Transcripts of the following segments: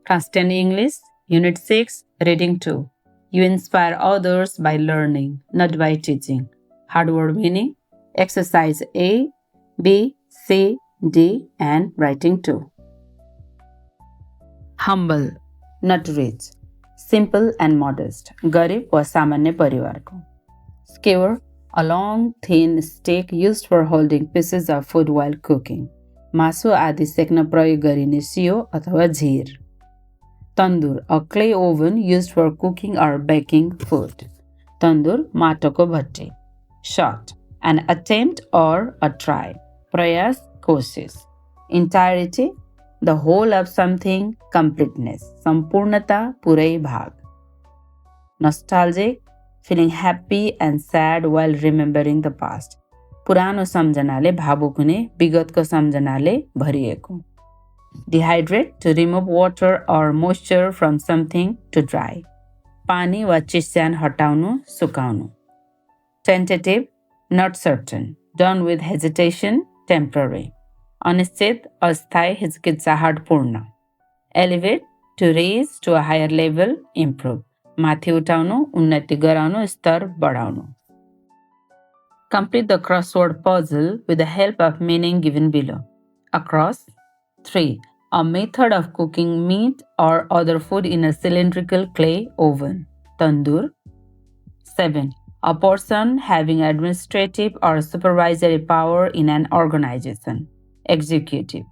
Class 10 English, Unit 6, Reading 2. You inspire others by learning, not by teaching. Hard word meaning. Exercise A, B, C, D, and writing 2. Humble, not rich. Simple and modest. गरिब व सामान्य परिवारको. Skewer, a long, thin stick used for holding pieces of food while cooking. मासु आदि सेक्न प्रयोग गरिने सियो अथवा झिर. तन्दुर, a clay oven used for cooking or baking food. तन्दुर, माटोको भट्टी. Shot, an attempt or a try. प्रयास, कोशिश. Entirety, the whole of something, completeness. सम्पूर्णता, पुरै भाग. Nostalgic, feeling happy and sad while remembering the past. पुरानो सम्झनाले भावुक हुने, विगतको सम्झनाले भरिएको. Dehydrate, to remove water or moisture from something, to dry. पानी वा चिस्यान हटाउनु, सुकाउनु. Tentative, not certain. Done with hesitation, temporary. अनिश्चित, अस्थायी, हिचकिचाहटपूर्ण. Elevate, to raise to a higher level, improve. माथि उठाउनु, उन्नति गराउनु, स्तर बढाउनु. Complete the crossword puzzle with the help of meaning given below. Across. 3. A method of cooking meat or other food in a cylindrical clay oven. Tandoor. 7. A person having administrative or supervisory power in an organization. Executive.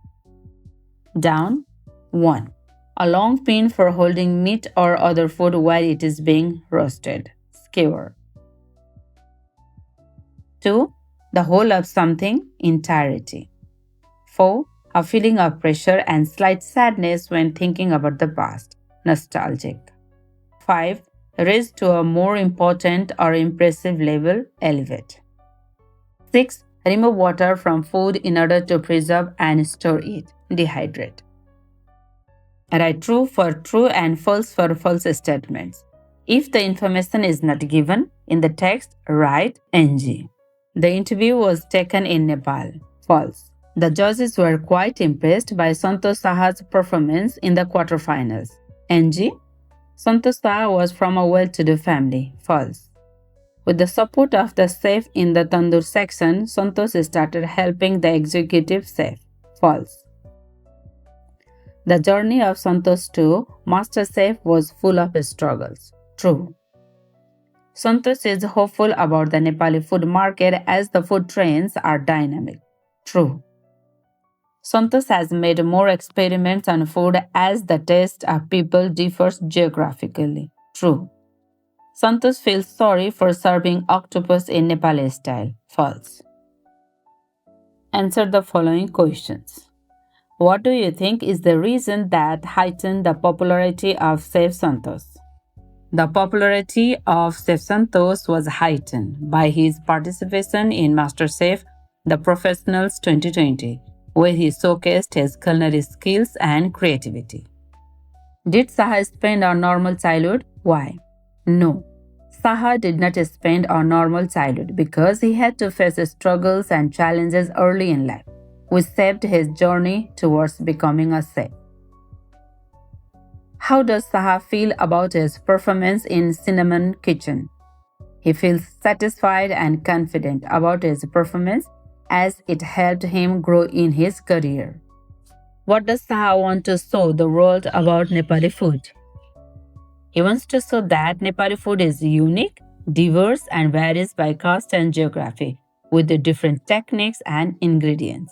Down. 1. A long pin for holding meat or other food while it is being roasted. Skewer. 2. The whole of something, entirety. 4. A feeling of pressure and slight sadness when thinking about the past, nostalgic. 5. Raised to a more important or impressive level, elevate. 6. Remove water from food in order to preserve and store it, dehydrate. Write true for true and false for false statements. If the information is not given in the text, write NG. The interview was taken in Nepal. False. The judges were quite impressed by Santosh Saha's performance in the quarterfinals. NG. Santosh Saha was from a well-to-do family. False. With the support of the chef in the tandoor section, Santosh started helping the executive chef. False. The journey of Santosh to Master Chef was full of struggles. True. Santosh is hopeful about the Nepali food market as the food trends are dynamic. True. Santosh has made more experiments on food as the taste of people differs geographically. True. Santosh feels sorry for serving octopus in Nepali style. False. Answer the following questions. What do you think is the reason that heightened the popularity of Chef Santosh? The popularity of Chef Santosh was heightened by his participation in MasterChef The Professionals 2020, where he showcased his culinary skills and creativity. Did Saha spend a normal childhood? Why? No. Saha did not spend a normal childhood because he had to face struggles and challenges early in life, which shaped his journey towards becoming a chef. How does Saha feel about his performance in Cinnamon Kitchen? He feels satisfied and confident about his performance as it helped him grow in his career. What does Saha want to show the world about Nepali food? He wants to show that Nepali food is unique, diverse, and varies by caste and geography, with the different techniques and ingredients.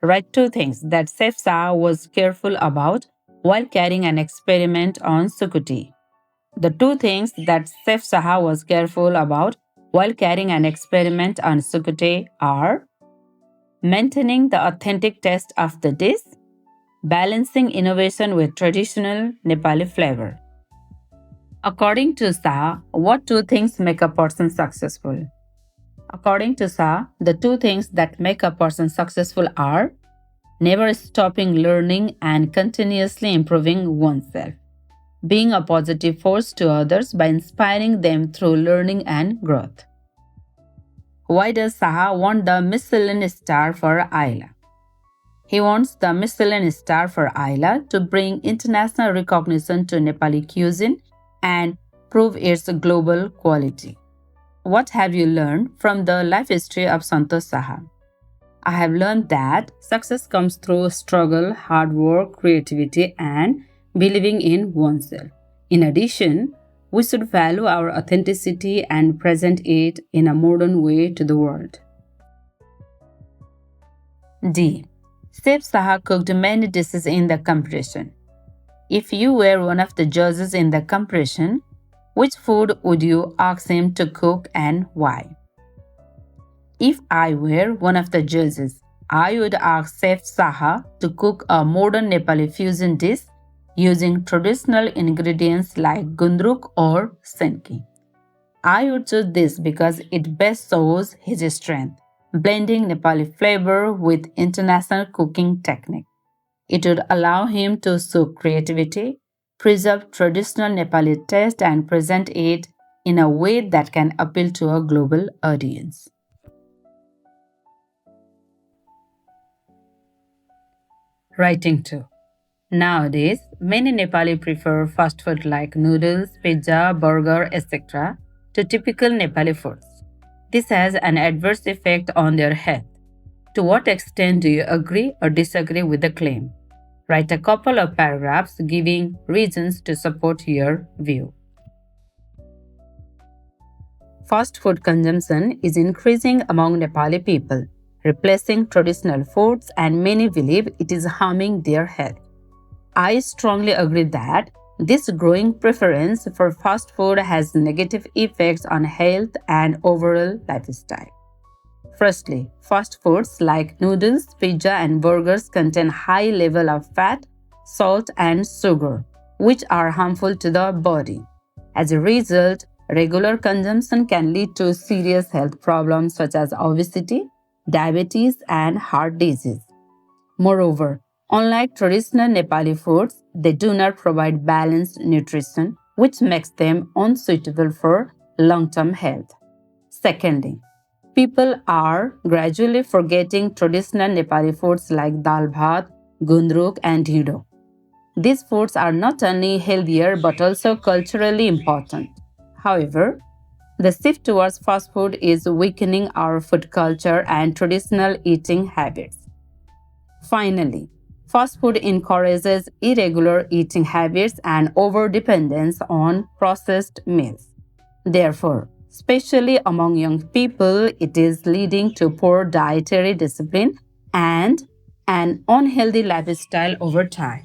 Write 2 things that Chef Saha was careful about while carrying an experiment on Sukuti. The 2 things that Chef Saha was careful about while carrying an experiment on Sukuti are maintaining the authentic taste of the dish, balancing innovation with traditional Nepali flavor. According to Saha, what 2 things make a person successful? According to Saha, the 2 things that make a person successful are never stopping learning and continuously improving oneself, being a positive force to others by inspiring them through learning and growth. Why does Saha want the Michelin star for Ayla? He wants the Michelin star for Ayla to bring international recognition to Nepali cuisine and prove its global quality. What have you learned from the life history of Santosh Saha? I have learned that success comes through struggle, hard work, creativity, and believing in oneself. In addition, we should value our authenticity and present it in a modern way to the world. D. Chef Saha cooked many dishes in the competition. If you were one of the judges in the competition, which food would you ask him to cook and why? If I were one of the judges, I would ask Chef Saha to cook a modern Nepali fusion dish using traditional ingredients like gundruk or senki. I would choose this because it best shows his strength, blending Nepali flavor with international cooking technique. It would allow him to show creativity, preserve traditional Nepali taste, and present it in a way that can appeal to a global audience. Writing 2. Nowadays, many Nepali prefer fast food like noodles, pizza, burger, etc. to typical Nepali foods. This has an adverse effect on their health. To what extent do you agree or disagree with the claim? Write a couple of paragraphs giving reasons to support your view. Fast food consumption is increasing among Nepali people, replacing traditional foods, and many believe it is harming their health. I strongly agree that this growing preference for fast food has negative effects on health and overall lifestyle. Firstly, fast foods like noodles, pizza, and burgers contain high level of fat, salt, and sugar, which are harmful to the body. As a result, regular consumption can lead to serious health problems such as obesity, diabetes, and heart disease. Moreover, unlike traditional Nepali foods, they do not provide balanced nutrition, which makes them unsuitable for long term health. Secondly, people are gradually forgetting traditional Nepali foods like dal bhat, gundruk, and dhido. These foods are not only healthier but also culturally important. However, the shift towards fast food is weakening our food culture and traditional eating habits. Finally, fast food encourages irregular eating habits and overdependence on processed meals. Therefore, especially among young people, it is leading to poor dietary discipline and an unhealthy lifestyle over time.